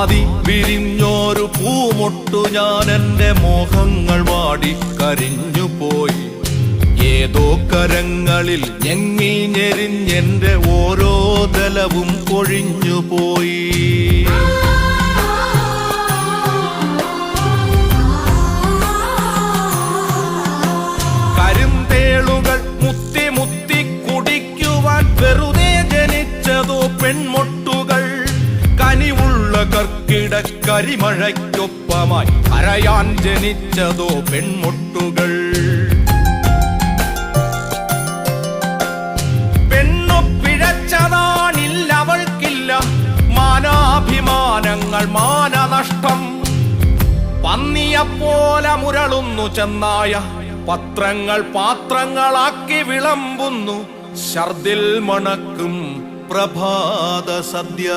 പാതി വിരിഞ്ഞോരു പൂമൊട്ടു ഞാൻ എൻ്റെ മോഹങ്ങൾ വാടി കരിഞ്ഞുപോയി. ഏതോ കരങ്ങളിൽ ഞെങ്ങി ഞെരിഞ്ഞെന്റെ ഓരോ ദലവും കൊഴിഞ്ഞുപോയി. കരിന്തേളുകൾ മുത്തി മുത്തി കുടിക്കുവാൻ വെറുതെ ജനിച്ചതോ പെൺമൊട്ടുകൾ. കനിവുള്ള കർക്കിട കരിമഴയ്ക്കൊപ്പമായി കരയാൻ ജനിച്ചതോ പെൺമൊട്ടുകൾ. അവൾക്കില്ല മാനാഭിമാനങ്ങൾ, മാനനഷ്ടം. പന്നിയെപ്പോലെ മുരളുന്നു ചെന്നായ, പത്രങ്ങൾ പാത്രങ്ങളാക്കി വിളമ്പുന്നു ഛർദിൽ മണക്കും പ്രഭാത സദ്യ.